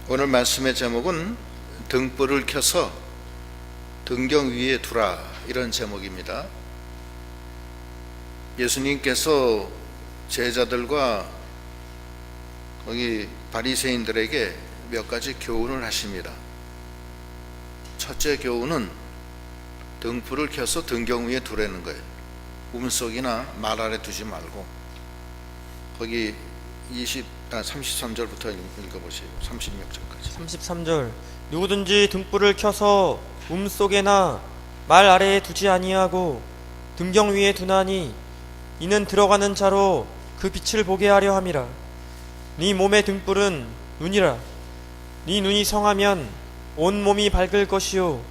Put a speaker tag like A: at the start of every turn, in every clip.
A: 오늘 말씀의 제목은 등불을 켜서 등경 위에 두라, 이런 제목입니다. 예수님께서 제자들과 거기 바리새인들에게 몇 가지 교훈을 하십니다. 첫째 교훈은 등불을 켜서 등경 위에 두라는 거예요. 움속이나 말 아래 두지 말고. 거기 33절부터 읽어보세요. 36절까지.
B: 33절 누구든지 등불을 켜서 움속에나 말 아래에 두지 아니하고 등경 위에 두나니 이는 들어가는 자로 그 빛을 보게 하려 함이라. 네 몸의 등불은 눈이라. 네 눈이 성하면 온 몸이 밝을 것이요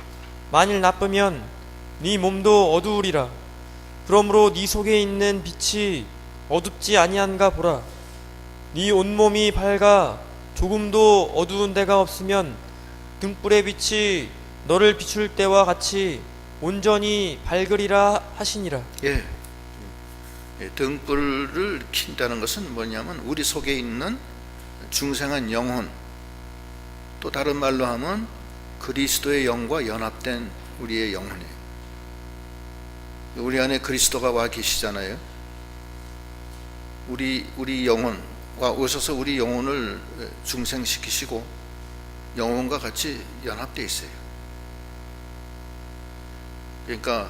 B: 만일 나쁘면 네 몸도 어두우리라. 그러므로 네 속에 있는 빛이 어둡지 아니한가 보라. 네 온몸이 밝아 조금도 어두운 데가 없으면 등불의 빛이 너를 비출 때와 같이 온전히 밝으리라 하시니라.
A: 등불을 킨다는 것은 뭐냐면 우리 속에 있는 중생한 영혼, 또 다른 말로 하면 그리스도의 영과 연합된 우리의 영혼이에요. 우리 안에 그리스도가 와 계시잖아요. 우리 영혼과 오셔서 우리 영혼을 중생시키시고 영혼과 같이 연합되어 있어요. 그러니까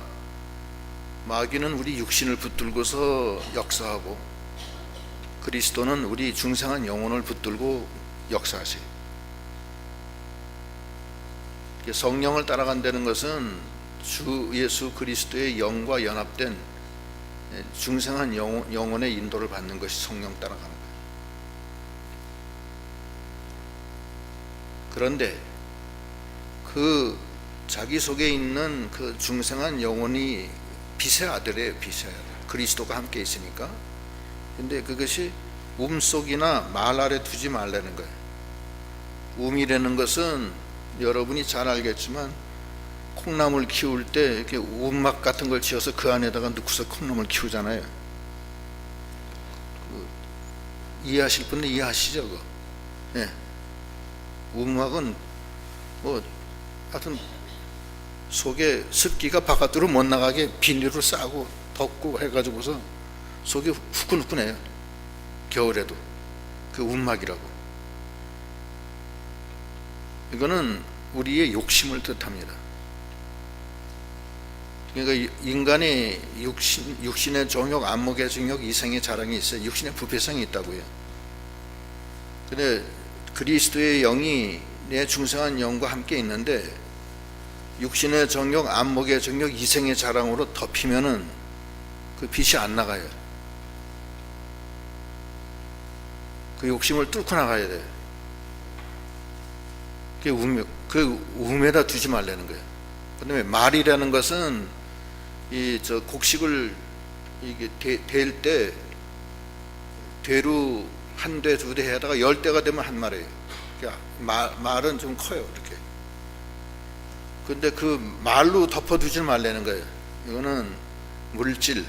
A: 마귀는 우리 육신을 붙들고서 역사하고 그리스도는 우리 중생한 영혼을 붙들고 역사하세요. 성령을 따라간다는 것은 주 예수 그리스도의 영과 연합된 중생한 영혼의 인도를 받는 것이 성령 따라가는 거예요. 그런데 그 자기 속에 있는 그 중생한 영혼이 빛의 아들이에요. 빛의 아들. 그리스도가 함께 있으니까. 근데 그것이 움속이나 말 아래 두지 말라는 거예요. 움이라는 것은 여러분이 잘 알겠지만 콩나물 키울 때 이렇게 움막 같은 걸 지어서 그 안에다가 넣고서 콩나물 키우잖아요. 이해하실 분은 이해하시죠? 그거. 네. 움막은 하여튼 속에 습기가 바깥으로 못 나가게 비닐을 싸고 덮고 해가지고서 속이 후끈후끈해요. 겨울에도. 그 움막이라고. 이거는 우리의 욕심을 뜻합니다. 그러니까 인간의 육신의 정욕, 안목의 정욕, 이생의 자랑이 있어요. 육신의 부패성이 있다고요. 근데 그리스도의 영이 내 중생한 영과 함께 있는데 육신의 정욕, 안목의 정욕, 이생의 자랑으로 덮이면은 그 빛이 안 나가요. 그 욕심을 뚫고 나가야 돼요. 그 움에다 두지 말라는 거예요. 그다음에 말이라는 것은 곡식을 이게 댈 때 대로 한 대, 두 대 해다가 10대가 되면 한 말이에요. 그러니까 말은 좀 커요, 이렇게. 근데 그 말로 덮어두지 말라는 거예요. 이거는 물질,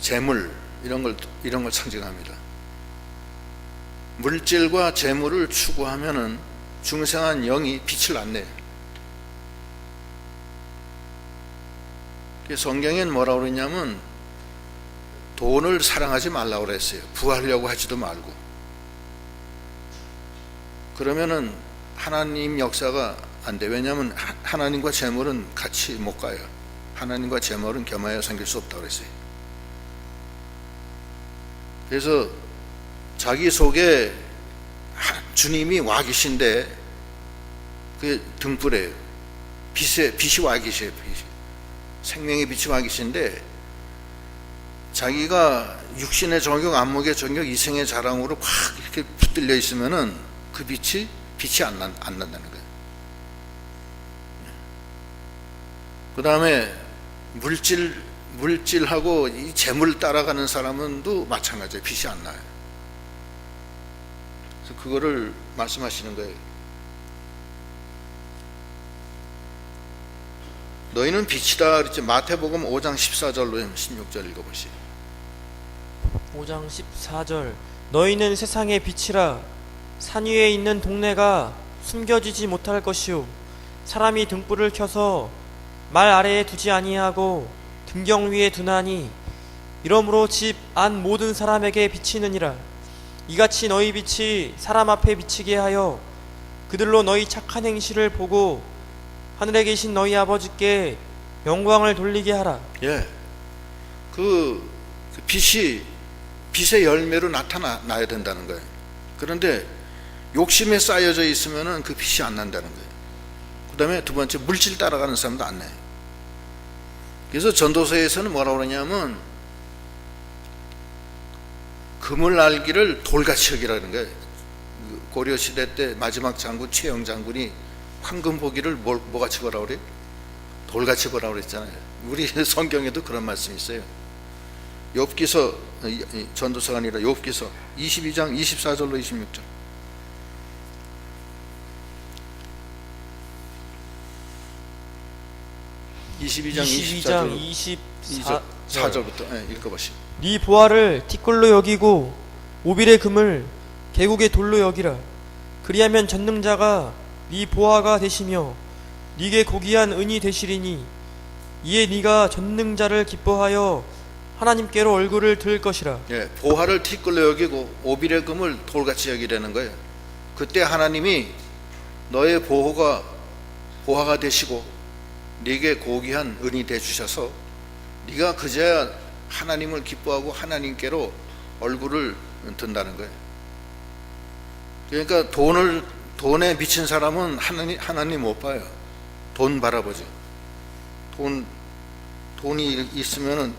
A: 재물 이런 걸 상징합니다. 물질과 재물을 추구하면은 중생한 영이 빛을 안 내요. 성경엔 뭐라고 그러냐면 돈을 사랑하지 말라고 그랬어요. 부하려고 하지도 말고. 그러면은 하나님 역사가 안 돼. 왜냐하면 하나님과 재물은 같이 못 가요. 하나님과 재물은 겸하여 섬길 수 없다고 그랬어요. 그래서 자기 속에 주님이 와 계신데 그게 등불이에요. 빛이 와 계셔요. 생명의 빛이 와 계신데 자기가 육신의 정욕, 안목의 정욕, 이생의 자랑으로 확 이렇게 붙들려 있으면은 그 빛이 안 난다는 거예요. 그 다음에 물질하고 이 재물을 따라가는 사람은도 마찬가지예요. 빛이 안 나요. 그래서 그거를 말씀하시는 거예요. 너희는 빛이다 그랬지. 마태복음 5장 14절로 16절 읽어보시죠.
B: 5장 14절 너희는 세상의 빛이라. 산 위에 있는 동네가 숨겨지지 못할 것이요 사람이 등불을 켜서 말 아래에 두지 아니하고 등경 위에 두나니 이러므로 집 안 모든 사람에게 비치느니라. 이같이 너희 빛이 사람 앞에 비치게 하여 그들로 너희 착한 행실을 보고 하늘에 계신 너희 아버지께 영광을 돌리게 하라.
A: 예, 그 빛의 열매로 나타나야 된다는 거예요. 그런데 욕심에 쌓여져 있으면은 그 빛이 안 난다는 거예요. 그 다음에 두 번째, 물질 따라가는 사람도 안 나요. 그래서 전도서에서는 뭐라고 그러냐면 금을 알기를 돌같이 여기라는 거예요. 고려시대 때 마지막 장군 최영 장군이 황금 보기를 뭐같이 보라고 그래요? 돌같이 보라고 그랬잖아요. 우리 성경에도 그런 말씀이 있어요. 욥기서, 전도서가 아니라 욥기서 22장 24절로 26절. 22장 24절부터 읽어보시오.
B: 네 보화를 티끌로 여기고 오빌의 금을 계곡의 돌로 여기라. 그리하면 전능자가 네 보화가 되시며 네게 고귀한 은이 되시리니 이에 네가 전능자를 기뻐하여 하나님께로 얼굴을 들 것이라.
A: 예, 보화를 티끌로 여기고 오빌의 금을 돌같이 여기라는 거예요. 그때 하나님이 너의 보화가 되시고 네게 고귀한 은이 되주셔서 네가 그제야 하나님을 기뻐하고 하나님께로 얼굴을 든다는 거예요. 그러니까 돈에 미친 사람은 하나님 못 봐요. 돈 바라보죠. 돈이 있으면은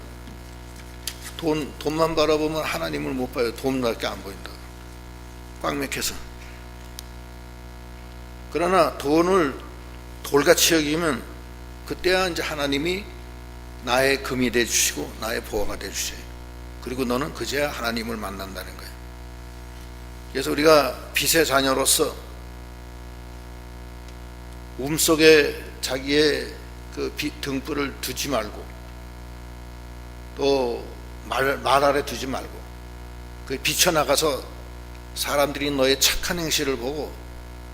A: 돈만 바라보면 하나님을 못 봐요. 돈밖에 안 보인다. 꽉 막혀서. 그러나 돈을 돌같이 여기면 그때야 이제 하나님이 나의 금이 되주시고 나의 보화가 되주셔요. 그리고 너는 그제야 하나님을 만난다는 거예요. 그래서 우리가 빛의 자녀로서 속에 자기의 그 등불을 두지 말고 또 말 아래 두지 말고 그 비춰나가서 사람들이 너의 착한 행실을 보고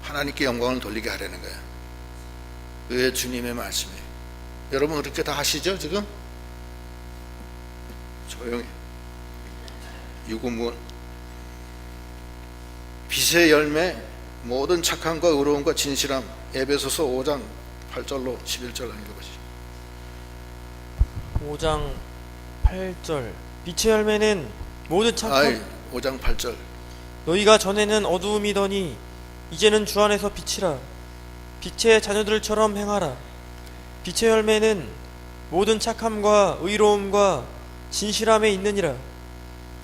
A: 하나님께 영광을 돌리게 하려는 거예요. 그게 주님의 말씀이에요. 여러분 그렇게 다 하시죠 지금? 조용히. 유구무원. 빛의 열매 모든 착함과 의로움과 진실함. 에베소서 5장 8절로 11절 읽어보시죠.
B: 5장 8절. 빛의 열매는 모든 착함.
A: 5장 8절.
B: 너희가 전에는 어두움이더니 이제는 주 안에서 빛이라. 빛의 자녀들처럼 행하라. 빛의 열매는 모든 착함과 의로움과 진실함에 있느니라.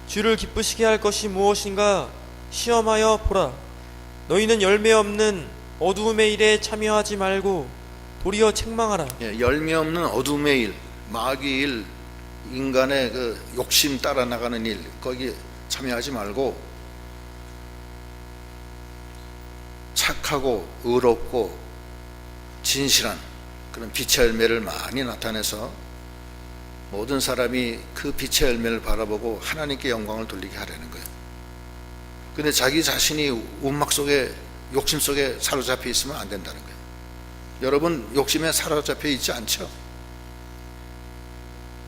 B: 주를 기쁘시게 할 것이 무엇인가 시험하여 보라. 너희는 열매 없는 어두움의 일에 참여하지 말고 도리어 책망하라.
A: 예, 열매 없는 어둠의 일, 마귀의 일, 인간의 그 욕심 따라 나가는 일, 거기 참여하지 말고 착하고 의롭고 진실한 그런 빛의 열매를 많이 나타내서 모든 사람이 그 빛의 열매를 바라보고 하나님께 영광을 돌리게 하려는 거예요. 근데 자기 자신이 운막 속에, 욕심 속에 사로잡혀 있으면 안 된다는 거예요. 여러분 욕심에 사로잡혀 있지 않죠?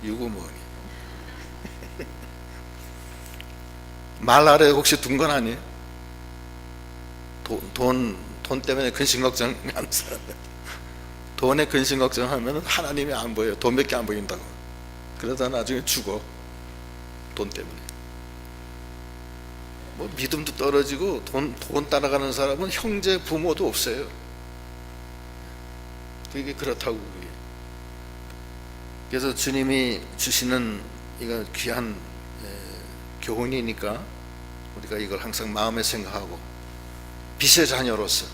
A: 유구무원이 말 아래 혹시 둔 건 아니에요? 돈 때문에 근심 걱정 안 써요. 돈에 근심 걱정하면 하나님이 안 보여요. 돈밖에 안 보인다고. 그러다 나중에 죽어. 돈 때문에. 뭐 믿음도 떨어지고 돈 따라가는 사람은 형제 부모도 없어요. 그게 그렇다고. 그래서 주님이 주시는 이거 귀한 교훈이니까 우리가 이걸 항상 마음에 생각하고 빛의 자녀로서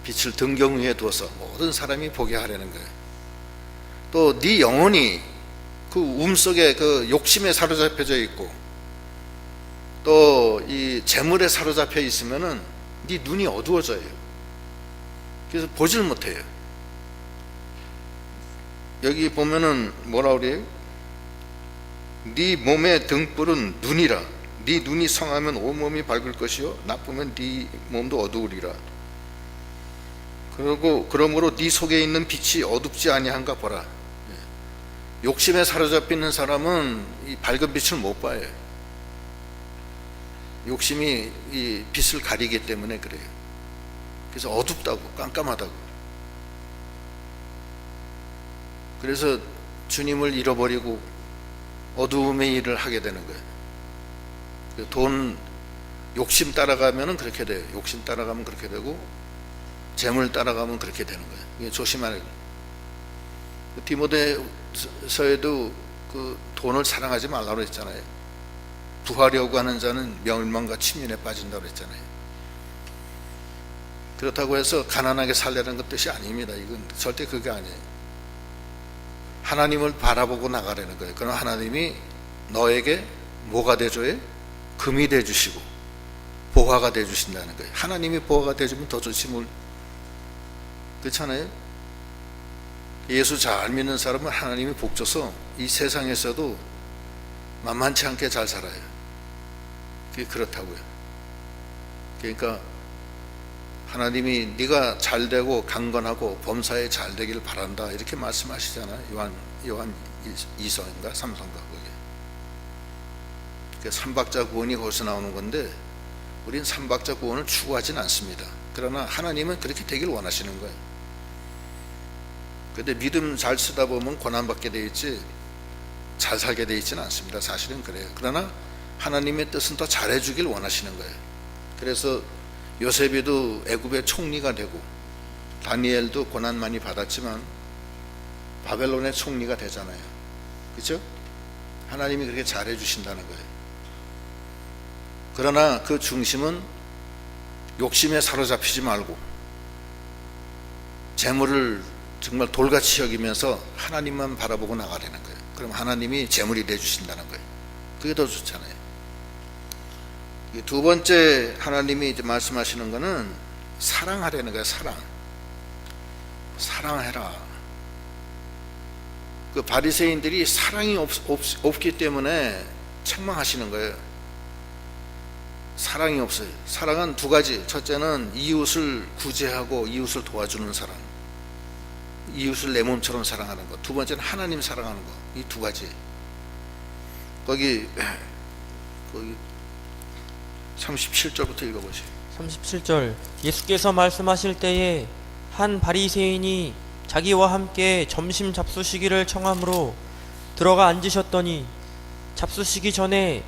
A: 빛을 등경 위에 두어서 모든 사람이 보게 하려는 거예요. 또 네 영혼이 그 속에 그 욕심에 사로잡혀져 있고 또 이 재물에 사로잡혀 있으면은 네 눈이 어두워져요. 그래서 보질 못해요. 여기 보면은 뭐라 그래요? 네 몸의 등불은 눈이라. 네 눈이 성하면 온몸이 밝을 것이요 나쁘면 네 몸도 어두우리라. 그러므로 네 속에 있는 빛이 어둡지 아니한가 보라. 욕심에 사로잡히는 사람은 이 밝은 빛을 못 봐요. 욕심이 이 빛을 가리기 때문에 그래요. 그래서 어둡다고, 깜깜하다고. 그래서 주님을 잃어버리고 어두움의 일을 하게 되는 거예요. 돈 욕심 따라가면은 그렇게 돼요. 욕심 따라가면 그렇게 되고 재물 따라가면 그렇게 되는 거예요. 이게 조심하는 거예요. 디모데서에도 그 돈을 사랑하지 말라고 했잖아요. 부하려고 하는 자는 멸망과 침륜에 빠진다고 했잖아요. 그렇다고 해서 가난하게 살려는 것 뜻이 아닙니다. 이건 절대 그게 아니에요. 하나님을 바라보고 나가라는 거예요. 그럼 하나님이 너에게 뭐가 되줘요? 금이 되주시고 보화가 되주신다는 거예요. 하나님이 보화가 되주면 더 좋지 뭘. 그렇잖아요. 예수 잘 믿는 사람은 하나님이 복 줘서 이 세상에서도 만만치 않게 잘 살아요. 그게 그렇다고요. 그러니까 하나님이 네가 잘 되고 강건하고 범사에 잘 되길 바란다 이렇게 말씀하시잖아요. 요한 2서인가 3서인가 거기에. 삼박자 구원이 거기서 나오는 건데 우린 삼박자 구원을 추구하진 않습니다. 그러나 하나님은 그렇게 되길 원하시는 거예요. 근데 믿음 잘 쓰다 보면 고난받게 돼 있지 잘 살게 돼 있지는 않습니다. 사실은 그래요. 그러나 하나님의 뜻은 더 잘해주길 원하시는 거예요. 그래서 요셉이도 애굽의 총리가 되고 다니엘도 고난 많이 받았지만 바벨론의 총리가 되잖아요. 그렇죠? 하나님이 그렇게 잘해주신다는 거예요. 그러나 그 중심은 욕심에 사로잡히지 말고 재물을 정말 돌같이 여기면서 하나님만 바라보고 나가라는 거예요. 그럼 하나님이 재물이 되주신다는 거예요. 그게 더 좋잖아요. 두 번째 하나님이 이제 말씀하시는 거는 사랑하라는 거예요. 사랑해라. 그 바리새인들이 사랑이 없기 때문에 책망하시는 거예요. 사랑이 없어요. 사랑은 두 가지. 첫째는 이웃을 구제하고 이웃을 도와주는 사랑, 이웃을 내 몸처럼 사랑하는 것. 두 번째는 하나님 사랑하는 것. 이 두 가지. 거기 37절부터 읽어보시죠.
B: 37절 예수께서 말씀하실 때에 한 바리새인이 자기와 함께 점심 잡수시기를 청함으로 들어가 앉으셨더니 잡수시기 전에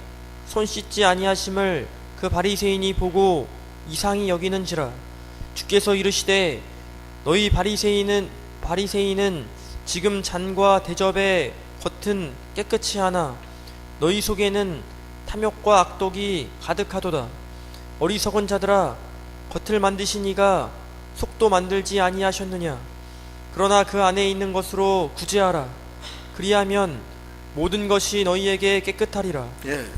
B: 손 씻지 아니하심을 그 바리새인이 보고 이상히 여기는지라. 주께서 이르시되 너희 바리새인은 지금 잔과 대접의 겉은 깨끗이 하나 너희 속에는 탐욕과 악독이 가득하도다. 어리석은 자들아, 겉을 만드신 이가 속도 만들지 아니하셨느냐. 그러나 그 안에 있는 것으로 구제하라. 그리하면 모든 것이 너희에게 깨끗하리라.
A: 예,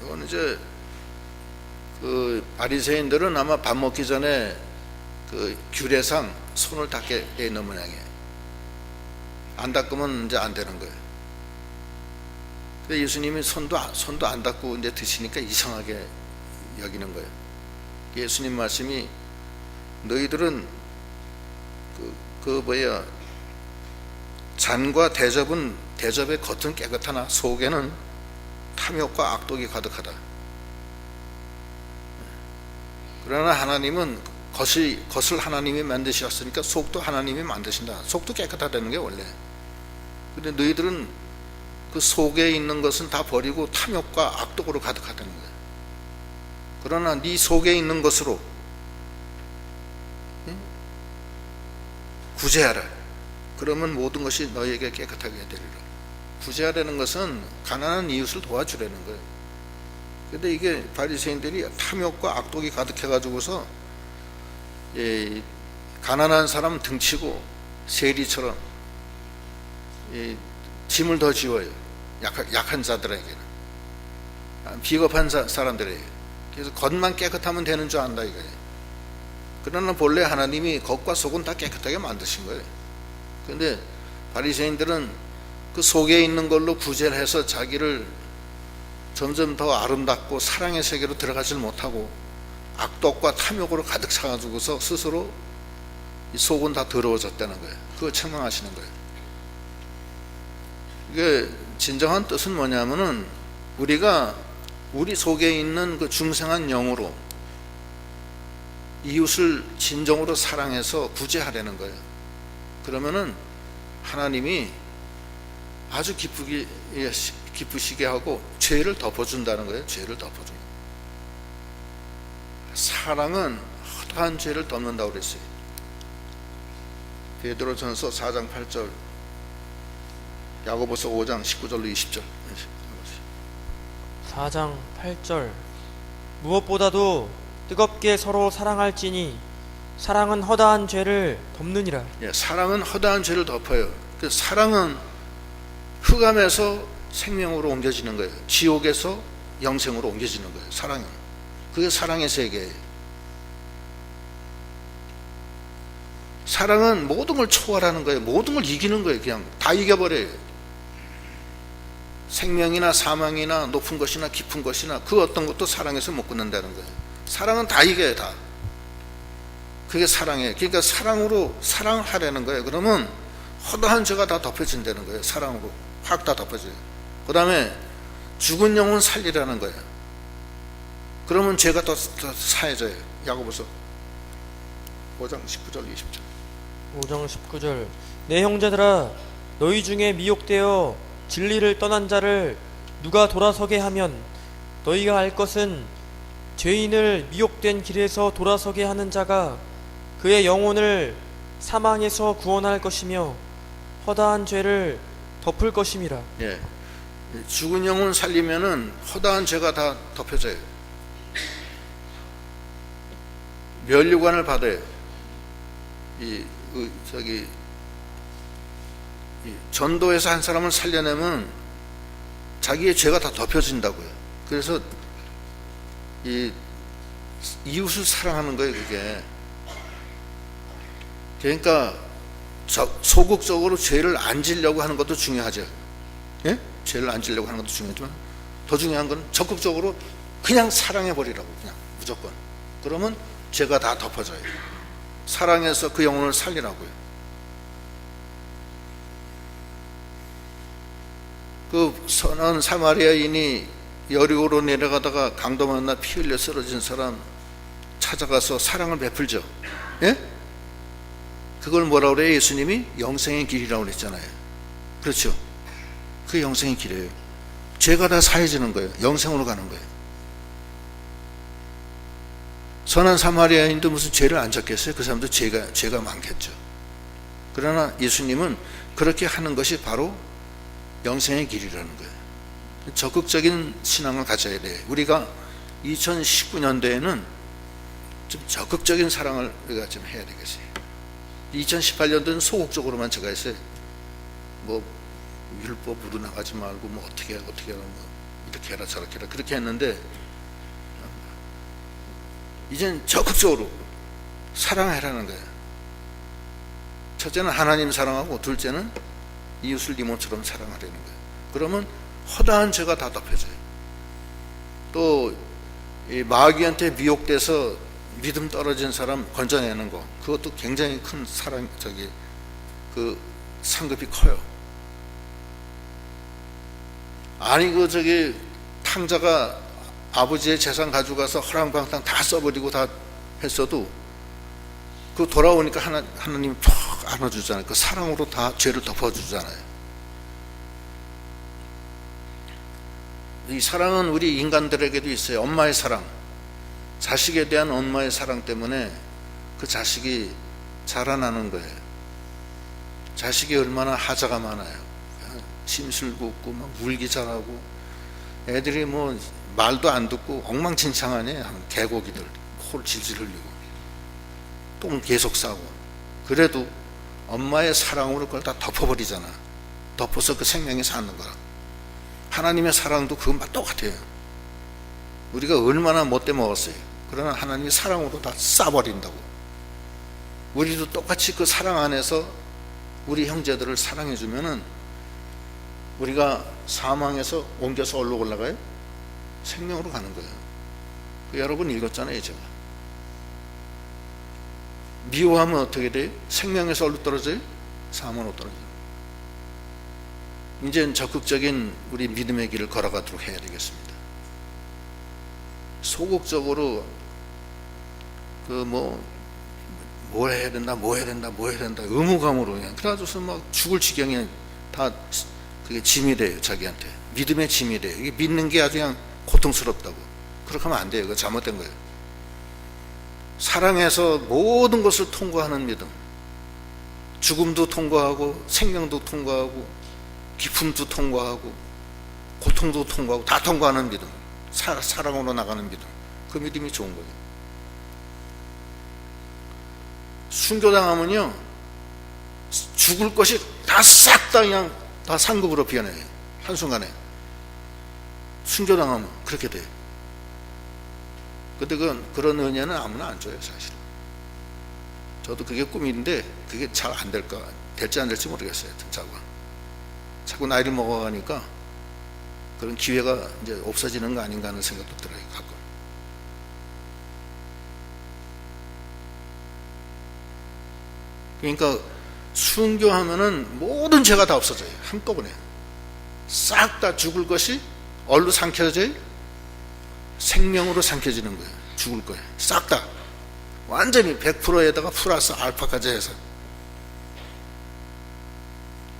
A: 이건 이제 그 바리새인들은 아마 밥 먹기 전에 그 규례상 손을 닦게 돼 있는 모양이에요. 안 닦으면 이제 안 되는 거예요. 근데 예수님이 손도 안 닦고 이제 드시니까 이상하게 여기는 거예요. 예수님 말씀이 너희들은 잔과 대접의 겉은 깨끗하나 속에는 탐욕과 악독이 가득하다. 그러나 하나님은 겉을 하나님이 만드셨으니까 속도 하나님이 만드신다. 속도 깨끗하다는 게 원래. 근데 너희들은 그 속에 있는 것은 다 버리고 탐욕과 악독으로 가득하다는 거예요. 그러나 네 속에 있는 것으로 구제하라. 그러면 모든 것이 너희에게 깨끗하게 되리라. 구제하라는 것은 가난한 이웃을 도와주라는 거예요. 근데 이게 바리새인들이 탐욕과 악독이 가득해가지고서 가난한 사람 등치고 세리처럼 짐을 더 지워요. 약한 자들에게는, 비겁한 사람들에게. 그래서 겉만 깨끗하면 되는 줄 안다 이거예요. 그러나 본래 하나님이 겉과 속은 다 깨끗하게 만드신 거예요. 그런데 바리새인들은 그 속에 있는 걸로 구제를 해서 자기를 점점 더 아름답고 사랑의 세계로 들어가질 못하고 악독과 탐욕으로 가득 차가지고서 스스로 이 속은 다 더러워졌다는 거예요. 그거 책망하시는 거예요. 이게 진정한 뜻은 뭐냐면은 우리가 우리 속에 있는 그 중생한 영으로 이웃을 진정으로 사랑해서 구제하려는 거예요. 그러면은 하나님이 아주 기쁘시게 하고 죄를 덮어준다는 거예요. 죄를 덮어준다. 사랑은 허다한 죄를 덮는다고 그랬어요. 베드로전서 4장 8절, 야고보서 5장 19절로 20절.
B: 4장 8절. 무엇보다도 뜨겁게 서로 사랑할지니 사랑은 허다한 죄를 덮느니라.
A: 예, 사랑은 허다한 죄를 덮어요. 그 사랑은 흑암에서 생명으로 옮겨지는 거예요. 지옥에서 영생으로 옮겨지는 거예요. 사랑은. 그게 사랑의 세계예요. 사랑은 모든 걸 초월하는 거예요. 모든 걸 이기는 거예요. 그냥 다 이겨버려요. 생명이나 사망이나 높은 것이나 깊은 것이나 그 어떤 것도 사랑에서 못 끊는다는 거예요. 사랑은 다 이겨요. 다. 그게 사랑이에요. 그러니까 사랑으로 사랑하려는 거예요. 그러면 허다한 죄가 다 덮여진다는 거예요. 사랑으로 확 다 덮어져요. 그 다음에 죽은 영혼 살리라는 거예요. 그러면 죄가 더 사해져요. 야고보서 5장 19절 20절.
B: 5장 19절. 내 형제들아, 너희 중에 미혹되어 진리를 떠난 자를 누가 돌아서게 하면 너희가 알 것은 죄인을 미혹된 길에서 돌아서게 하는 자가 그의 영혼을 사망에서 구원할 것이며 허다한 죄를 덮을 것임이라.
A: 예, 죽은 영혼 살리면은 허다한 죄가 다 덮여져요. 면류관을 받아요. 전도에서 한 사람을 살려내면 자기의 죄가 다 덮여진다고요. 그래서 이웃을 사랑하는 거예요. 그게. 그러니까 소극적으로 죄를 안 지려고 하는 것도 중요하죠. 예? 죄를 안 지려고 하는 것도 중요하지만 더 중요한 건 적극적으로 그냥 사랑해버리라고. 그냥 무조건. 그러면 죄가 다 덮어져요. 사랑해서 그 영혼을 살리라고요. 그 선한 사마리아인이 여리고로 내려가다가 강도 만나 피 흘려 쓰러진 사람 찾아가서 사랑을 베풀죠. 예? 그걸 뭐라고 그래요? 예수님이 영생의 길이라고 그랬잖아요. 그렇죠? 그게 영생의 길이에요. 죄가 다 사해지는 거예요. 영생으로 가는 거예요. 선한 사마리아인도 무슨 죄를 안 졌겠어요? 그 사람도 죄가 많겠죠. 그러나 예수님은 그렇게 하는 것이 바로 영생의 길이라는 거예요. 적극적인 신앙을 가져야 돼요. 우리가 2019년도에는 좀 적극적인 사랑을 우리가 좀 해야 되겠어요. 2018년도는 소극적으로만 제가 했어요. 뭐 율법으로 나가지 말고 뭐 어떻게 하라 뭐 이렇게 해라 저렇게 해라 그렇게 했는데 이제는 적극적으로 사랑하라는 거예요. 첫째는 하나님 사랑하고 둘째는 이웃을 이모처럼 사랑하려는 거예요. 그러면 허다한 죄가 다 덮여져요. 또 이 마귀한테 미혹돼서 믿음 떨어진 사람 건져내는 거, 그것도 굉장히 큰 사랑, 그 상급이 커요. 아니 탕자가 아버지의 재산 가져가서 허랑방탕 다 써버리고 다 했어도 그 돌아오니까 하나님이 푹 안아주잖아요. 그 사랑으로 다 죄를 덮어주잖아요. 이 사랑은 우리 인간들에게도 있어요. 엄마의 사랑, 자식에 대한 엄마의 사랑 때문에 그 자식이 자라나는 거예요. 자식이 얼마나 하자가 많아요. 심술궂고 막 울기 잘하고 애들이 뭐 말도 안 듣고 엉망진창하네. 개고기들 코를 질질 흘리고 똥 계속 싸고. 그래도 엄마의 사랑으로 그걸 다 덮어버리잖아. 덮어서 그 생명이 사는 거야. 하나님의 사랑도 그건 똑같아요. 우리가 얼마나 못돼 먹었어요. 그러나 하나님이 사랑으로 다 싸버린다고. 우리도 똑같이 그 사랑 안에서 우리 형제들을 사랑해 주면은 우리가 사망에서 옮겨서 올라가요? 생명으로 가는 거예요. 여러분 읽었잖아요. 제가 미워하면 어떻게 돼요? 생명에서 어디로 떨어져요? 사망으로 떨어져요. 이제는 적극적인 우리 믿음의 길을 걸어가도록 해야 되겠습니다. 소극적으로 뭐 해야 된다 의무감으로 그냥 그래가지고서 막 죽을 지경에 다 그게 짐이 돼요. 자기한테 믿음의 짐이 돼요. 이게 믿는 게 아주 그냥 고통스럽다고. 그렇게 하면 안 돼요. 그거 잘못된 거예요. 사랑해서 모든 것을 통과하는 믿음, 죽음도 통과하고 생명도 통과하고 기쁨도 통과하고 고통도 통과하고 다 통과하는 믿음, 사랑으로 나가는 믿음, 그 믿음이 좋은 거예요. 순교당하면요 죽을 것이 다 싹 다 그냥 다 상급으로 변해요. 한순간에 순교당하면 그렇게 돼요. 근데 그런 은혜는 아무나 안 줘요. 사실은 저도 그게 꿈인데 그게 잘 안 될지 안 될지 모르겠어요. 자꾸 나이를 먹어가니까 그런 기회가 이제 없어지는 거 아닌가 하는 생각도 들어요. 가끔. 그러니까 순교하면은 모든 죄가 다 없어져요. 한꺼번에 싹 다 죽을 것이 얼로 삼켜져요? 생명으로 삼켜지는 거예요. 죽을 거예요. 싹 다 완전히 100%에다가 플러스 알파까지 해서.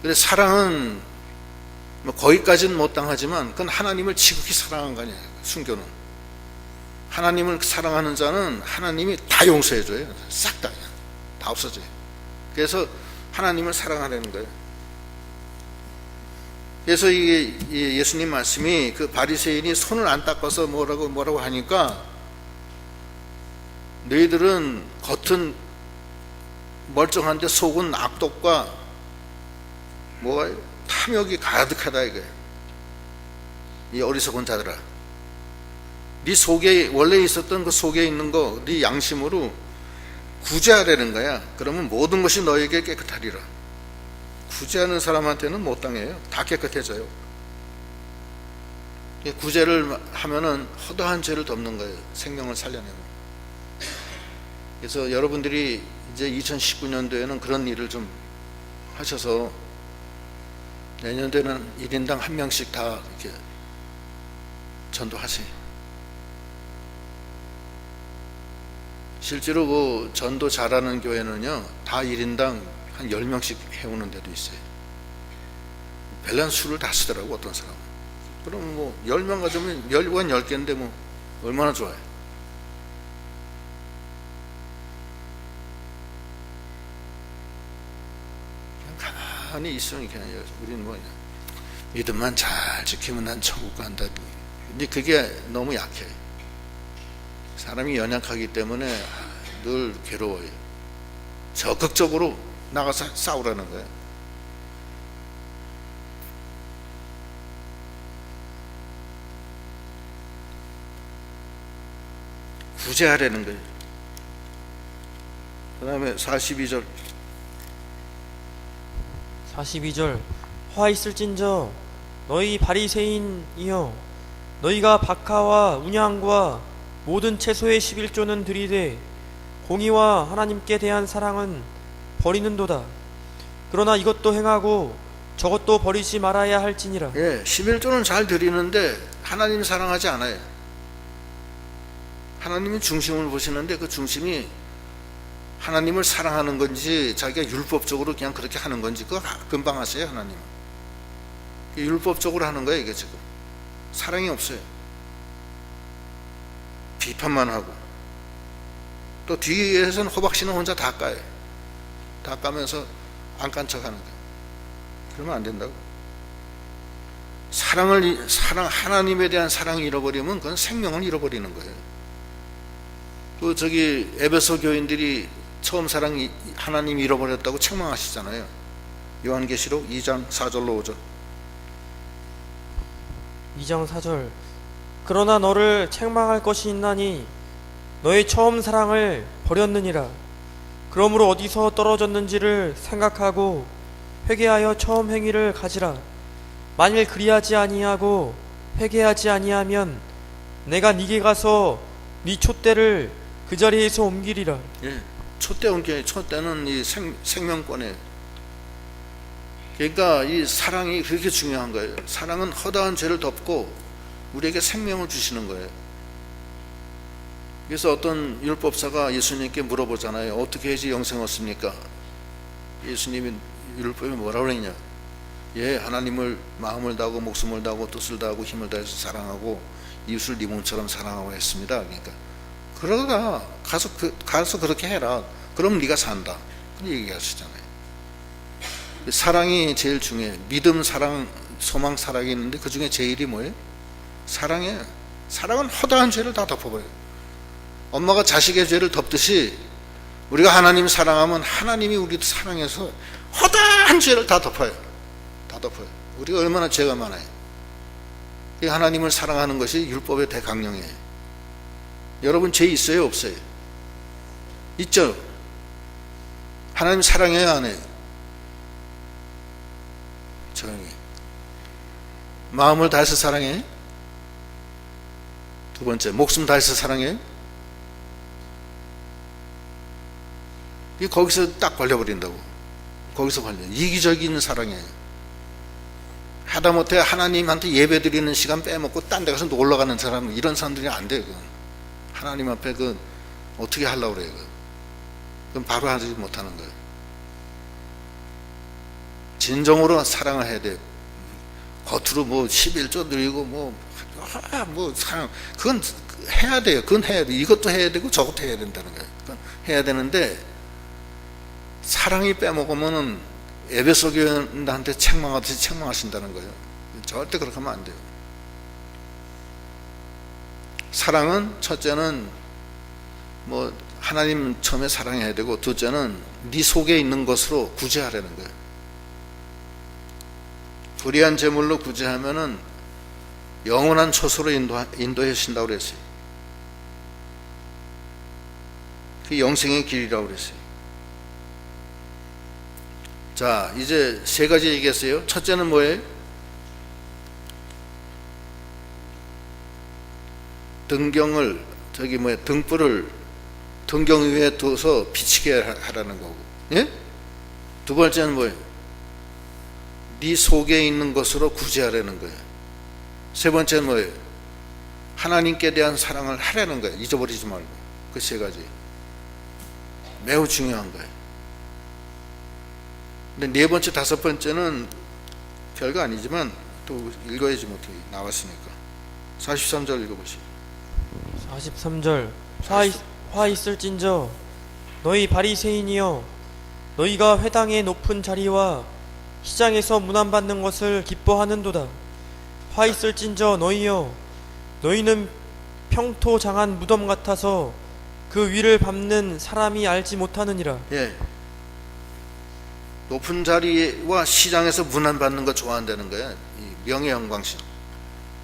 A: 그래서 사랑은 뭐 거기까지는 못 당하지만 그건 하나님을 지극히 사랑한 거 아니에요. 순교는 하나님을 사랑하는 자는 하나님이 다 용서해줘요. 싹 다 없어져요. 그래서 하나님을 사랑하려는 거예요. 그래서 이게 예수님 말씀이 그 바리새인이 손을 안 닦아서 뭐라고 하니까 너희들은 겉은 멀쩡한데 속은 악독과 탐욕이 가득하다 이거예요. 이 어리석은 자들아, 네 속에 원래 있었던 그 속에 있는 거 네 양심으로 구제하라는 거야. 그러면 모든 것이 너에게 깨끗하리라. 구제하는 사람한테는 못 당해요. 다 깨끗해져요. 구제를 하면은 허다한 죄를 덮는 거예요. 생명을 살려내고. 그래서 여러분들이 이제 2019년도에는 그런 일을 좀 하셔서 내년도에는 1인당 1명씩 다 이렇게 전도하세요. 실제로 그 전도 잘하는 교회는요 다 1인당 한 10명씩 해오는 데도 있어요. 밸런스를 다 쓰더라고 어떤 사람은. 그럼 10명 가지면 10번 10개인데 얼마나 좋아요. 그냥 가만히 있으면 그냥 우리는 믿음만 잘 지키면 난 천국 간다. 근데 그게 너무 약해. 사람이 연약하기 때문에 늘 괴로워요. 적극적으로 나가서 싸우라는 거예요. 구제하라는 거예요. 그 다음에 42절
B: 화 있을진저 너희 바리새인이여 너희가 박하와 운양과 모든 채소의 11조는 들이되 공의와 하나님께 대한 사랑은 버리는도다. 그러나 이것도 행하고 저것도 버리지 말아야 할지니라.
A: 11조는 잘 드리는데 하나님 사랑하지 않아요. 하나님은 중심을 보시는데 그 중심이 하나님을 사랑하는 건지 자기가 율법적으로 그냥 그렇게 하는 건지 그거 금방 아세요. 하나님은 율법적으로 하는 거예요. 이게 지금 사랑이 없어요. 비판만 하고 또 뒤에서는 호박씨는 혼자 다 까요. 다 까면서 안 깐 척 하는 거예요. 그러면 안 된다고. 하나님에 대한 사랑을 잃어버리면 그건 생명을 잃어버리는 거예요. 에베소 교인들이 처음 하나님 잃어버렸다고 책망하시잖아요. 요한계시록 2장 4절로 5절.
B: 2장 4절. 그러나 너를 책망할 것이 있나니 너의 처음 사랑을 버렸느니라. 그러므로 어디서 떨어졌는지를 생각하고 회개하여 처음 행위를 가지라. 만일 그리하지 아니하고 회개하지 아니하면 내가 네게 가서 네 촛대를 그 자리에서 옮기리라.
A: 예, 촛대 옮겨. 촛대는 이 생명권에. 그러니까 이 사랑이 그렇게 중요한 거예요. 사랑은 허다한 죄를 덮고 우리에게 생명을 주시는 거예요. 그래서 어떤 율법사가 예수님께 물어보잖아요. 어떻게 해야지 영생 얻습니까? 예수님이 율법에 뭐라고 그랬냐? 예, 하나님을 마음을 다하고 목숨을 다하고 뜻을 다하고 힘을 다해서 사랑하고 이웃을 네 몸처럼 사랑하고 했습니다. 그러니까 그러다 가서 그렇게 해라. 그럼 네가 산다. 그렇게 얘기하시잖아요. 사랑이 제일 중요해. 믿음, 사랑, 소망, 사랑이 있는데 그 중에 제일이 뭐예요? 사랑이에요. 사랑은 허다한 죄를 다 덮어버려요. 엄마가 자식의 죄를 덮듯이 우리가 하나님 사랑하면 하나님이 우리도 사랑해서 허다한 죄를 다 덮어요. 다 덮어요. 우리가 얼마나 죄가 많아요. 이 하나님을 사랑하는 것이 율법의 대강령이에요. 여러분 죄 있어요? 없어요? 있죠? 하나님 사랑해요? 안 해요? 조용히. 마음을 다해서 사랑해? 두 번째, 목숨 다해서 사랑해? 이 거기서 딱 걸려버린다고. 거기서 걸려. 이기적인 사랑이에요. 하다못해 하나님한테 예배 드리는 시간 빼먹고 딴 데 가서 놀러 가는 사람, 이런 사람들이 안 돼요. 그건. 하나님 앞에 어떻게 하려고 그래요. 그건 바로 하지 못하는 거예요. 진정으로 사랑을 해야 돼요. 겉으로 11조 드리고 사랑, 그건 해야 돼요. 그건 해야 돼. 이것도 해야 되고 저것도 해야 된다는 거예요. 그건 해야 되는데 사랑이 빼먹으면은 에베소 교인한테 책망하듯이 책망하신다는 거예요. 절대 그렇게 하면 안 돼요. 사랑은 첫째는 하나님 처음에 사랑해야 되고, 둘째는 네 속에 있는 것으로 구제하라는 거예요. 불의한 제물로 구제하면은 영원한 처소로 인도해 주신다고 그랬어요. 그 영생의 길이라고 그랬어요. 자, 이제 세 가지 얘기했어요. 첫째는 뭐예요? 등불을 등경 위에 둬서 비치게 하라는 거고. 예? 두 번째는 뭐예요? 네 속에 있는 것으로 구제하라는 거예요. 세 번째는 뭐예요? 하나님께 대한 사랑을 하라는 거예요. 잊어버리지 말고. 그 세 가지 매우 중요한 거예요. 근데 네 번째, 다섯 번째는 별거 아니지만 또 읽어야지 못해. 나왔으니까. 43절 읽어보시죠.
B: 43절. 화 있을진저 너희 바리새인이여, 너희가 회당의 높은 자리와 시장에서 문안받는 것을 기뻐하는도다. 화 있을진저 너희여, 너희는 평토장한 무덤 같아서 그 위를 밟는 사람이 알지 못하느니라.
A: 예. 높은 자리와 시장에서 문안받는 거 좋아한다는 거야. 이 명예영광심,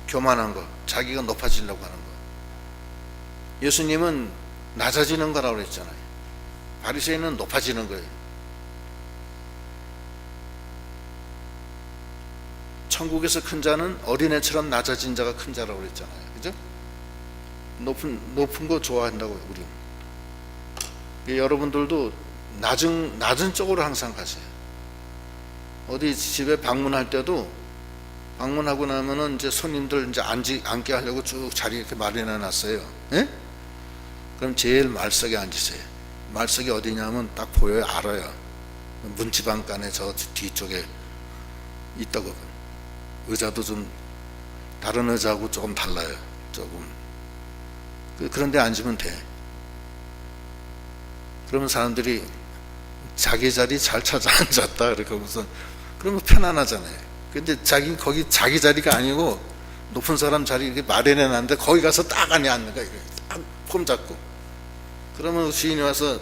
A: 교만한 거, 자기가 높아지려고 하는 거. 예수님은 낮아지는 거라고 그랬잖아요. 바리새인은 높아지는 거예요. 천국에서 큰 자는 어린애처럼 낮아진 자가 큰 자라고 그랬잖아요. 그죠? 높은 거 좋아한다고요, 우리. 여러분들도 낮은 쪽으로 항상 가세요. 어디 집에 방문할 때도 방문하고 나면은 이제 손님들 이제 앉게 하려고 쭉 자리 이렇게 마련해 놨어요. 예? 그럼 제일 말석에 앉으세요. 말석이 어디냐면 딱 보여요, 알아요. 문지방간에 저 뒤쪽에 있다고. 의자도 좀 다른 의자하고 조금 달라요. 조금. 그런데 앉으면 돼. 그러면 사람들이 자기 자리 잘 찾아 앉았다 이렇게 하고서, 그러면 편안하잖아요. 근데 거기 자기 자리가 아니고 높은 사람 자리 이렇게 마련해 놨는데 거기 가서 딱 앉는 거야. 딱 폼 잡고. 그러면 주인이 와서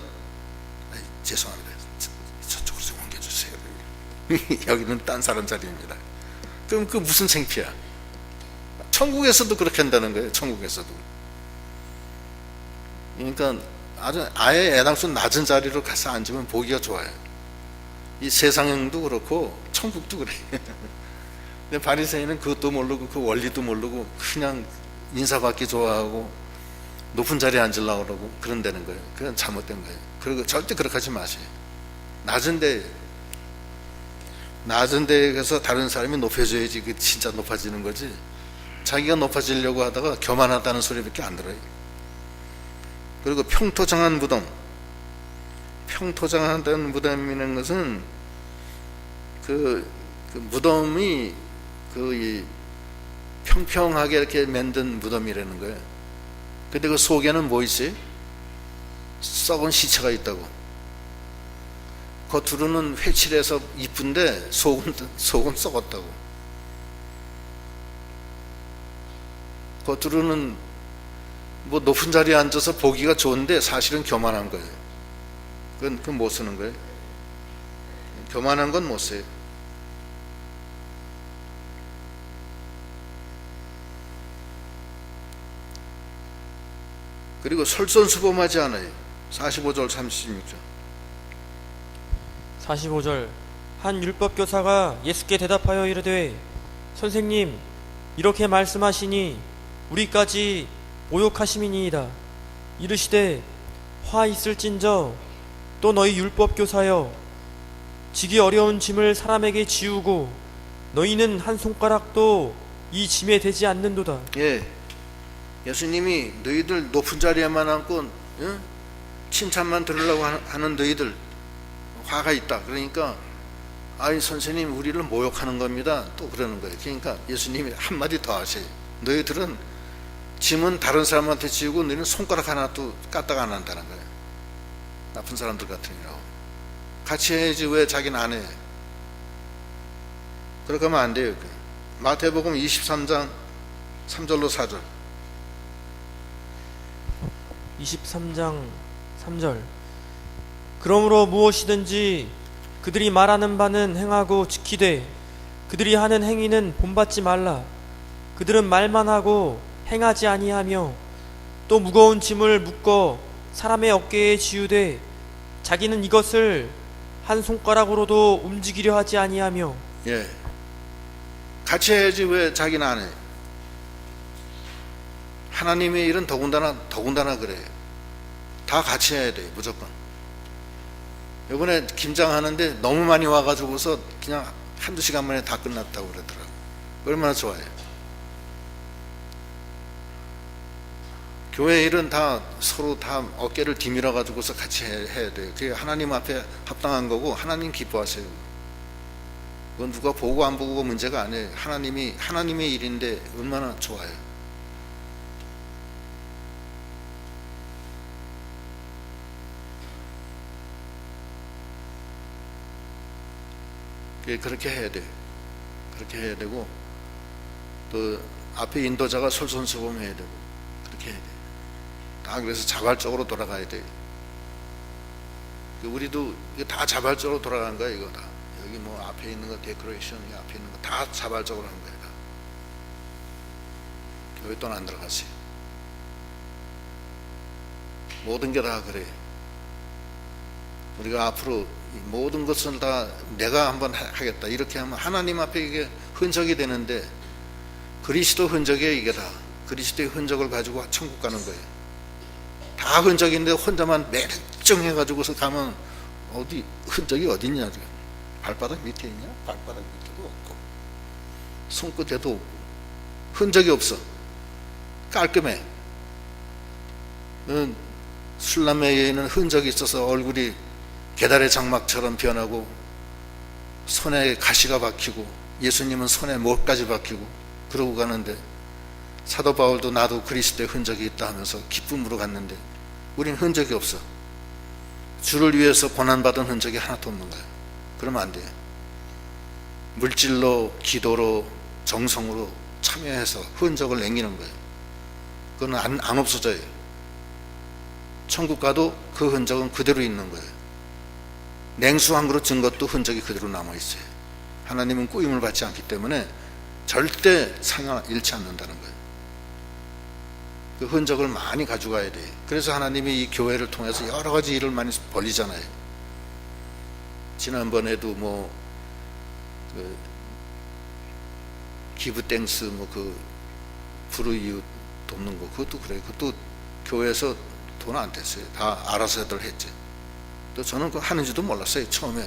A: 죄송합니다. 저쪽으로 좀 옮겨주세요. 여기는 딴 사람 자리입니다. 그럼 그 무슨 창피야? 천국에서도 그렇게 한다는 거예요. 천국에서도. 그러니까 아예 애당초 낮은 자리로 가서 앉으면 보기가 좋아요. 이 세상도 그렇고 천국도 그래. 근데 바리새인은 그것도 모르고 그 원리도 모르고 그냥 인사받기 좋아하고 높은 자리에 앉으려고 그러고 그런다는 거예요. 그건 잘못된 거예요. 그리고 절대 그렇게 하지 마세요. 낮은 데에 가서 다른 사람이 높여줘야지 그 진짜 높아지는 거지. 자기가 높아지려고 하다가 교만하다는 소리밖에 안 들어요. 그리고 평토장한 무덤. 평토장하다는 무덤이라는 것은 그 무덤이 이 평평하게 이렇게 만든 무덤이라는 거예요. 근데 그 속에는 뭐 있어요? 썩은 시체가 있다고. 겉으로는 회칠해서 이쁜데 속은 썩었다고. 겉으로는 뭐 높은 자리에 앉아서 보기가 좋은데 사실은 교만한 거예요. 그건 못 쓰는 거예요. 교만한 건 못 써요. 그리고 솔선수범하지 않아요. 45절 36절
B: 45절 한 율법교사가 예수께 대답하여 이르되 선생님 이렇게 말씀하시니 우리까지 모욕하심이니이다. 이르시되 화 있을진저 또 너희 율법교사여 지기 어려운 짐을 사람에게 지우고 너희는 한 손가락도 이 짐에 대지 않는도다.
A: 예, 예수님이 너희들 높은 자리에만 앉고 칭찬만 들으려고 하는 너희들 화가 있다. 그러니까 아이 선생님 우리를 모욕하는 겁니다. 또 그러는 거예요. 그러니까 예수님이 한마디 더 하세요. 너희들은 짐은 다른 사람한테 지우고 너희는 손가락 하나도 까딱 안 한다는 거예요. 나쁜 사람들 같으니라고. 같이 해야지 왜 자기는 안 해. 그렇게 하면 안 돼요. 마태복음 23장 3절로 4절
B: 23장 3절 그러므로 무엇이든지 그들이 말하는 바는 행하고 지키되 그들이 하는 행위는 본받지 말라. 그들은 말만 하고 행하지 아니하며 또 무거운 짐을 묶어 사람의 어깨에 지우되 자기는 이것을 한 손가락으로도 움직이려 하지 아니하며.
A: 예, 같이 해야지 왜 자기는 안 해. 하나님의 일은 더군다나 그래요. 다 같이 해야 돼요. 무조건. 이번에 김장하는데 너무 많이 와가지고서 그냥 한두 시간 만에 다 끝났다고 그러더라고요. 얼마나 좋아요. 교회 일은 다 서로 다 어깨를 디밀어 가지고서 같이 해야 돼요. 그게 하나님 앞에 합당한 거고 하나님 기뻐하세요. 그건 누가 보고 안 보고가 문제가 아니에요. 하나님의 일인데 얼마나 좋아요. 그렇게 해야 돼요. 그렇게 해야 되고 또 앞에 인도자가 솔선수범해야 되고 그렇게 해야 돼요. 다 그래서 자발적으로 돌아가야 돼요. 우리도 이게 다 자발적으로 돌아가는 거야. 이거 다 여기 뭐 앞에 있는 거 데코레이션 이 앞에 있는 거 다 자발적으로 하는 거야. 다. 교회 돈 안 들어가세요. 모든 게 다 그래요. 우리가 앞으로 모든 것을 다 내가 한번 하겠다 이렇게 하면 하나님 앞에 이게 흔적이 되는데 그리스도 흔적이에요. 이게 다 그리스도의 흔적을 가지고 천국 가는 거예요. 다 흔적인데 혼자만 매력정해 가지고서 가면 어디 흔적이 어딨냐. 발바닥 밑에 있냐? 발바닥 밑에도 없고 손끝에도 없고 흔적이 없어. 깔끔해. 술람의 여인은 흔적이 있어서 얼굴이 계달의 장막처럼 변하고 손에 가시가 박히고 예수님은 손에 못까지 박히고 그러고 가는데 사도 바울도 나도 그리스도의 흔적이 있다 하면서 기쁨으로 갔는데 우린 흔적이 없어. 주를 위해서 고난받은 흔적이 하나도 없는 거야. 그러면 안 돼. 물질로 기도로 정성으로 참여해서 흔적을 남기는 거예요. 그건 안 없어져요. 천국 가도 그 흔적은 그대로 있는 거예요. 냉수 한 그릇 진 것도 흔적이 그대로 남아있어요. 하나님은 꾸임을 받지 않기 때문에 절대 상하 잃지 않는다는 거예요. 그 흔적을 많이 가져가야 돼요. 그래서 하나님이 이 교회를 통해서 여러 가지 일을 많이 벌리잖아요. 지난번에도 뭐 기브 땡스 뭐 그 부르이웃 돕는 거, 그것도 그래. 그것도 교회에서 돈 안 댔어요. 다 알아서들 했지. 또 저는 그거 하는지도 몰랐어요. 처음에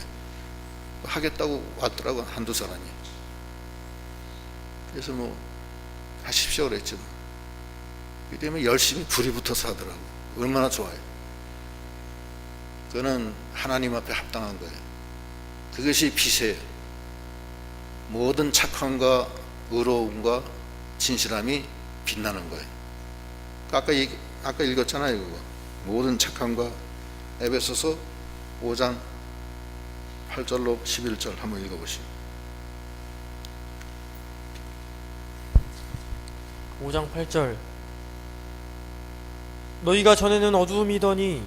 A: 하겠다고 왔더라고, 한두 사람이. 그래서 뭐 하십시오 그랬죠. 그 때문에 열심히 불이 붙어서 하더라고. 얼마나 좋아요. 그거는 하나님 앞에 합당한 거예요. 그것이 빛이에요. 모든 착함과 의로움과 진실함이 빛나는 거예요. 아까 읽었잖아요. 그거. 모든 착함과, 에베소서 5장 8절로 11절 한번 읽어보시죠.
B: 5장 8절. 너희가 전에는 어두움이더니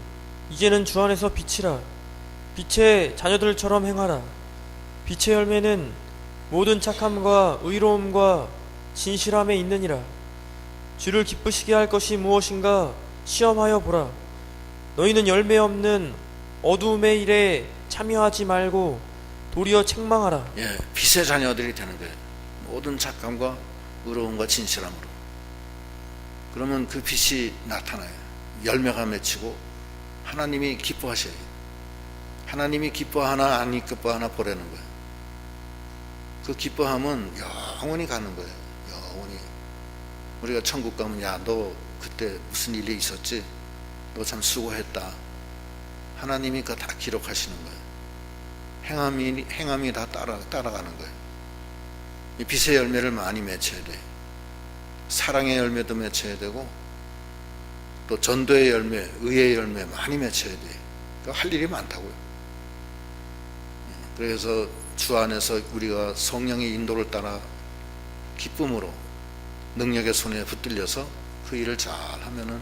B: 이제는 주 안에서 빛이라. 빛의 자녀들처럼 행하라. 빛의 열매는 모든 착함과 의로움과 진실함에 있느니라. 주를 기쁘시게 할 것이 무엇인가 시험하여 보라. 너희는 열매 없는 어두움의 일에 참여하지 말고 도리어 책망하라.
A: 예, 빛의 자녀들이 되는 거예요. 모든 착함과 의로움과 진실함으로. 그러면 그 빛이 나타나요. 열매가 맺히고 하나님이 기뻐하셔요. 하나님이 기뻐하나 안 기뻐하나 보라는 거예요. 그 기뻐함은 영원히 가는 거예요. 영원히. 우리가 천국 가면, 야, 너 그때 무슨 일이 있었지? 너 참 수고했다. 하나님이 그거 다 기록하시는 거예요. 행함이 다 따라가는 거예요. 이 빛의 열매를 많이 맺혀야 돼요. 사랑의 열매도 맺혀야 되고, 또 전도의 열매, 의의 열매 많이 맺혀야 돼요. 그러니까 할 일이 많다고요. 그래서 주 안에서 우리가 성령의 인도를 따라 기쁨으로 능력의 손에 붙들려서 그 일을 잘 하면은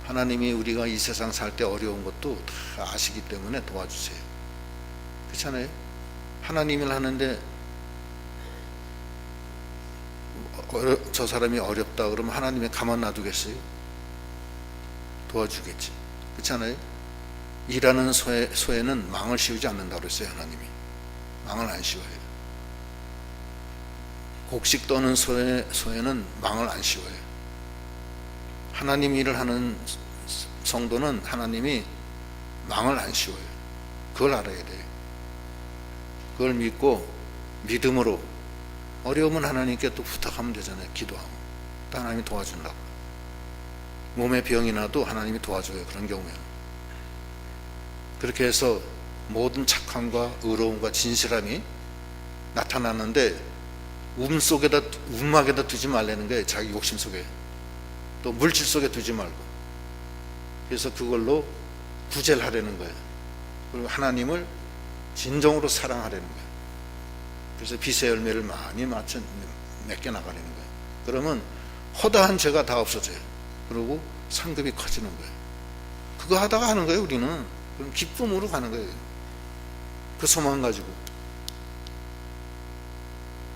A: 하나님이 우리가 이 세상 살 때 어려운 것도 다 아시기 때문에 도와주세요. 그렇잖아요? 하나님 일 하는데 저 사람이 어렵다 그러면 하나님이 가만 놔두겠어요? 도와주겠지. 그렇잖아요? 일하는 소에는 망을 씌우지 않는다고 그랬어요. 하나님이 망을 안 씌워요. 곡식 떠는 소에는 망을 안 씌워요. 하나님 일을 하는 성도는 하나님이 망을 안 씌워요. 그걸 알아야 돼요. 그걸 믿고 믿음으로, 어려우면 하나님께 또 부탁하면 되잖아요. 기도하고 또 하나님이 도와준다고. 몸에 병이 나도 하나님이 도와줘요. 그런 경우에는. 그렇게 해서 모든 착함과 의로움과 진실함이 나타나는데 움막에다 두지 말라는 거예요. 자기 욕심 속에, 또 물질 속에 두지 말고. 그래서 그걸로 구제를 하려는 거예요. 그리고 하나님을 진정으로 사랑하려는 거예요. 그래서 빛의 열매를 많이 맺게 나가려는 거예요. 그러면 허다한 죄가 다 없어져요. 그리고 상급이 커지는 거예요. 그거 하다가 하는 거예요. 우리는 그럼 기쁨으로 가는 거예요. 그 소망 가지고.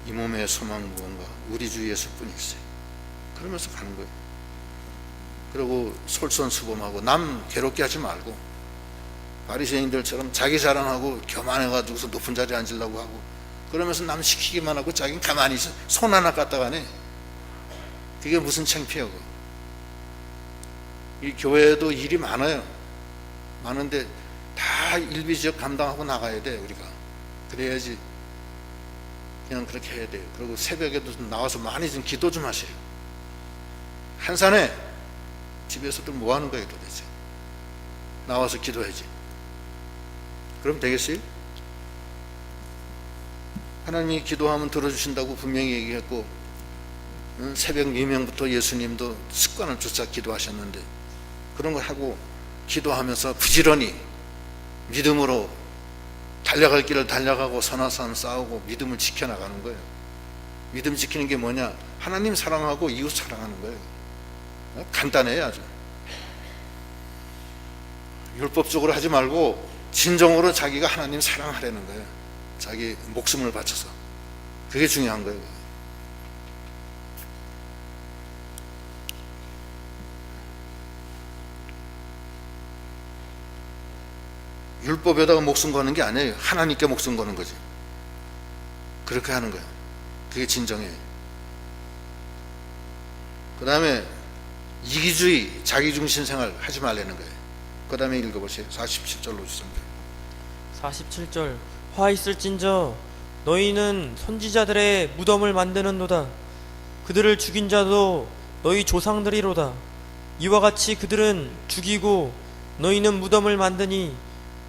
A: 이 몸의 소망 무언가 우리 주 예수뿐이 있어요. 그러면서 가는 거예요. 그리고 솔선수범하고 남 괴롭게 하지 말고, 바리새인들처럼 자기 자랑하고 교만해가지고서 높은 자리에 앉으려고 하고, 그러면서 남 시키기만 하고 자기는 가만히 있어. 손 하나 까딱하네. 그게 무슨 창피하고. 이 교회에도 일이 많아요. 많은데 다 일비지역 감당하고 나가야 돼. 우리가 그래야지. 그냥 그렇게 해야 돼요. 그리고 새벽에도 나와서 많이 좀 기도 좀 하세요. 한산에 집에서도 뭐 하는 거예요 도대체? 나와서 기도해야지. 그럼 되겠어요? 하나님이 기도하면 들어주신다고 분명히 얘기했고, 새벽 유명부터 예수님도 습관을 쫓아 기도하셨는데, 그런 거 하고 기도하면서 부지런히 믿음으로 달려갈 길을 달려가고 선한 싸움 싸우고 믿음을 지켜나가는 거예요. 믿음 지키는 게 뭐냐? 하나님 사랑하고 이웃 사랑하는 거예요. 간단해요. 아주 율법적으로 하지 말고 진정으로 자기가 하나님 사랑하려는 거예요. 자기 목숨을 바쳐서. 그게 중요한 거예요. 율법에다가 목숨 거는 게 아니에요. 하나님께 목숨 거는 거지. 그렇게 하는 거예요. 그게 진정이에요. 그 다음에 이기주의, 자기중심 생활 하지 말라는 거예요. 그 다음에 읽어보세요. 47절로 주십니다.
B: 47절 화 있을진저 너희는 선지자들의 무덤을 만드는도다. 그들을 죽인 자도 너희 조상들이로다. 이와 같이 그들은 죽이고 너희는 무덤을 만드니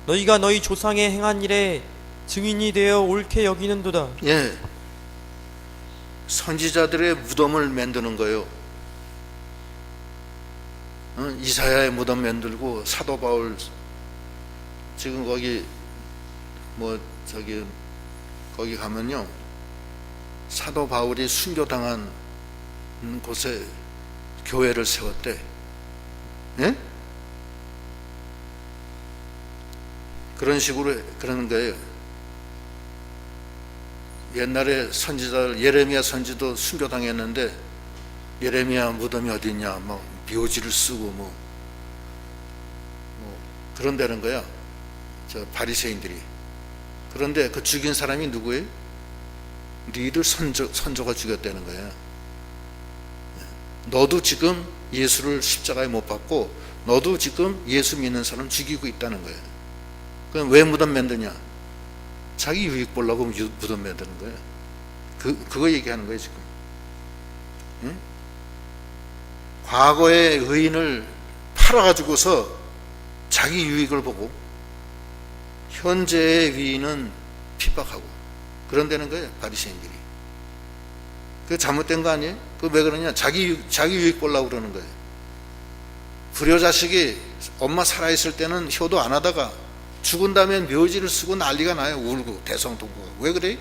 B: 너희가 너희 조상의 행한 일에 증인이 되어 옳게 여기는도다.
A: 예, 선지자들의 무덤을 만드는 거예요. 이사야의 무덤 만들고 사도 바울 지금 거기 거기 가면요, 사도 바울이 순교당한 곳에 교회를 세웠대. 예? 그런 식으로 그러는 거예요. 옛날에 선지자 예레미야 선지도 순교당했는데 예레미야 무덤이 어디 있냐, 뭐 묘지를 쓰고 뭐 그런다는 거야, 저 바리새인들이. 그런데 그 죽인 사람이 누구예요? 너희들 선조가 죽였다는 거야. 너도 지금 예수를 십자가에 못 박고 너도 지금 예수 믿는 사람 죽이고 있다는 거야. 그럼 왜 무덤 만드냐? 자기 유익 보려고 무덤 만드는 거야. 그거 얘기하는 거예요 지금. 응? 과거의 의인을 팔아가지고서 자기 유익을 보고 현재의 위인은 핍박하고 그런다는 거예요, 바리새인들이. 그 잘못된 거 아니에요? 그 왜 그러냐? 자기 유익 보려고 그러는 거예요. 불효자식이 엄마 살아있을 때는 효도 안 하다가 죽은 다음에 묘지를 쓰고 난리가 나요. 울고 대성통곡. 왜 그래?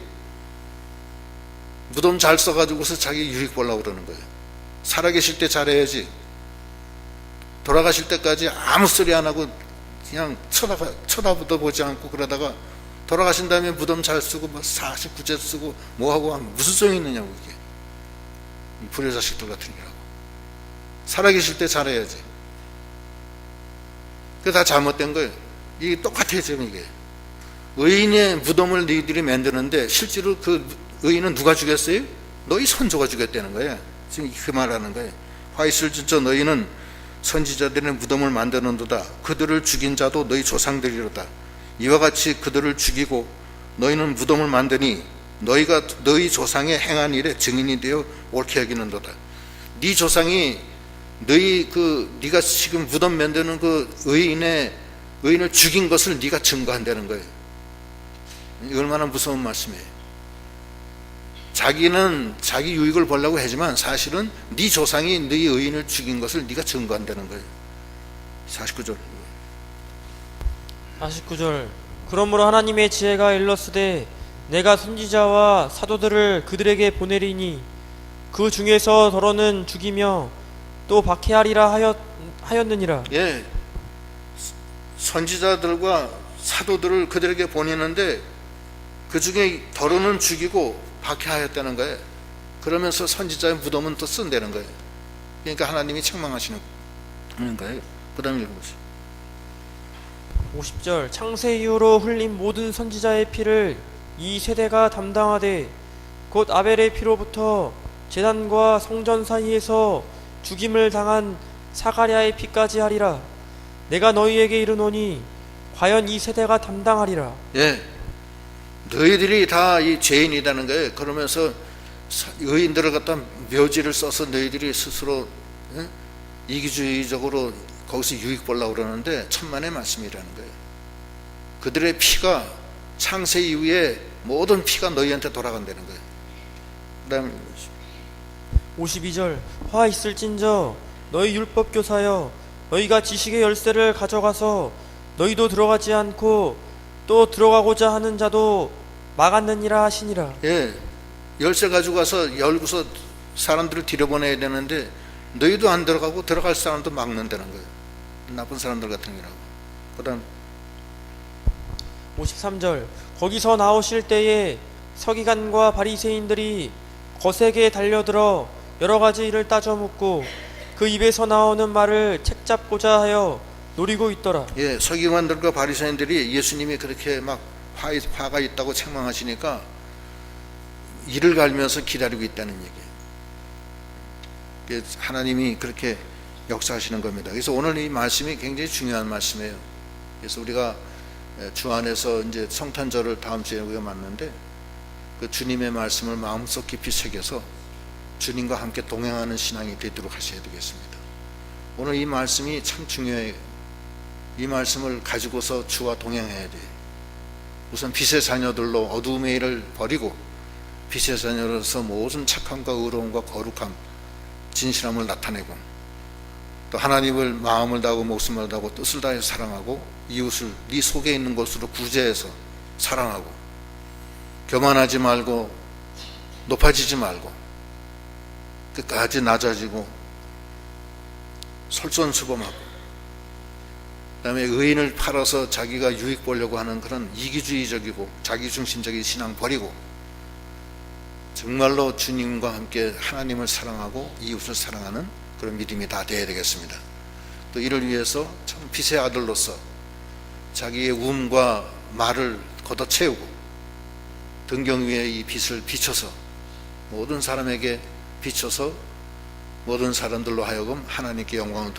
A: 무덤 잘 써가지고서 자기 유익 보려고 그러는 거예요. 살아계실 때 잘해야지. 돌아가실 때까지 아무 소리 안 하고 그냥 쳐다보도 보지 않고 그러다가 돌아가신 다음에 무덤 잘 쓰고 뭐 49제 쓰고 뭐하고 하면 무슨 소용이 있느냐고. 이게 이 불효자식들 같은 게라고. 살아계실 때 잘해야지. 그게 다 잘못된 거예요. 이게 똑같아요 지금. 이게 의인의 무덤을 너희들이 만드는데 실제로 그 의인은 누가 죽였어요? 너희 선조가 죽였다는 거예요. 지금 그 말하는 거예요. 화 있을진저 너희는 선지자들의 무덤을 만드는도다. 그들을 죽인 자도 너희 조상들이로다. 이와 같이 그들을 죽이고 너희는 무덤을 만드니 너희가 너희 조상의 행한 일에 증인이 되어 옳게 여기는도다. 네 조상이 네가 지금 무덤 만드는 그 의인을 죽인 것을 네가 증거한다는 거예요. 얼마나 무서운 말씀이에요. 자기는 자기 유익을 보려고 하지만 사실은 네 조상이 네 의인을 죽인 것을 네가 증거한다는 거예요. 49절.
B: 49절 그러므로 하나님의 지혜가 일렀으되 내가 선지자와 사도들을 그들에게 보내리니 그 중에서 더러는 죽이며 또 박해하리라 하였느니라.
A: 예, 선지자들과 사도들을 그들에게 보내는데 그 중에 더러는 죽이고 박해하였다는 거예요. 그러면서 선지자의 무덤은 또 쓴다는 거예요. 그러니까 하나님이 책망하시는 거예요. 그 다음에 읽어보세요.
B: 50절 창세 이후로 흘린 모든 선지자의 피를 이 세대가 담당하되 곧 아벨의 피로부터 제단과 성전 사이에서 죽임을 당한 사가랴의 피까지 하리라. 내가 너희에게 이르노니 과연 이 세대가 담당하리라.
A: 예, 너희들이 다 이 죄인이라는 거예요. 그러면서 의인들을 갖다 묘지를 써서 너희들이 스스로 이기주의적으로 거기서 유익 보려고 그러는데 천만의 말씀이라는 거예요. 그들의 피가 창세 이후에 모든 피가 너희한테 돌아간다는 거예요. 그 다음에
B: 52절 화 있을진저 너희 율법교사여 너희가 지식의 열쇠를 가져가서 너희도 들어가지 않고 또 들어가고자 하는 자도 막았느니라 하시니라.
A: 예, 열쇠 가지고 가서 열고서 사람들을 들여보내야 되는데 너희도 안 들어가고 들어갈 사람도 막는다는 거예요. 나쁜 사람들 같은 거라고. 그 다음
B: 53절 거기서 나오실 때에 서기관과 바리새인들이 거세게 달려들어 여러 가지 일을 따져 묻고 그 입에서 나오는 말을 책잡고자 하여 노리고 있더라.
A: 예, 서기관들과 바리새인들이 예수님이 그렇게 막 화가 있다고 책망하시니까 이를 갈면서 기다리고 있다는 얘기예요. 하나님이 그렇게 역사하시는 겁니다. 그래서 오늘 이 말씀이 굉장히 중요한 말씀이에요. 그래서 우리가 주 안에서 이제 성탄절을 다음 주에 우리가 맞는데 그 주님의 말씀을 마음속 깊이 새겨서 주님과 함께 동행하는 신앙이 되도록 하셔야 되겠습니다. 오늘 이 말씀이 참 중요해요. 이 말씀을 가지고서 주와 동행해야 돼요. 우선 빛의 자녀들로 어두움의 일을 버리고 빛의 자녀로서 모든 착함과 의로움과 거룩함, 진실함을 나타내고 또 하나님을 마음을 다하고 목숨을 다하고 뜻을 다해 사랑하고 이웃을 네 속에 있는 것으로 구제해서 사랑하고 교만하지 말고 높아지지 말고 끝까지 낮아지고 솔선수범하고 그다음에 의인을 팔아서 자기가 유익 보려고 하는 그런 이기주의적이고 자기중심적인 신앙 버리고 정말로 주님과 함께 하나님을 사랑하고 이웃을 사랑하는 그런 믿음이 다 되어야 되겠습니다. 또 이를 위해서 참 빛의 아들로서 자기의 움과 말을 걷어채우고 등경 위에 이 빛을 비춰서 모든 사람에게 비춰서 모든 사람들로 하여금 하나님께 영광을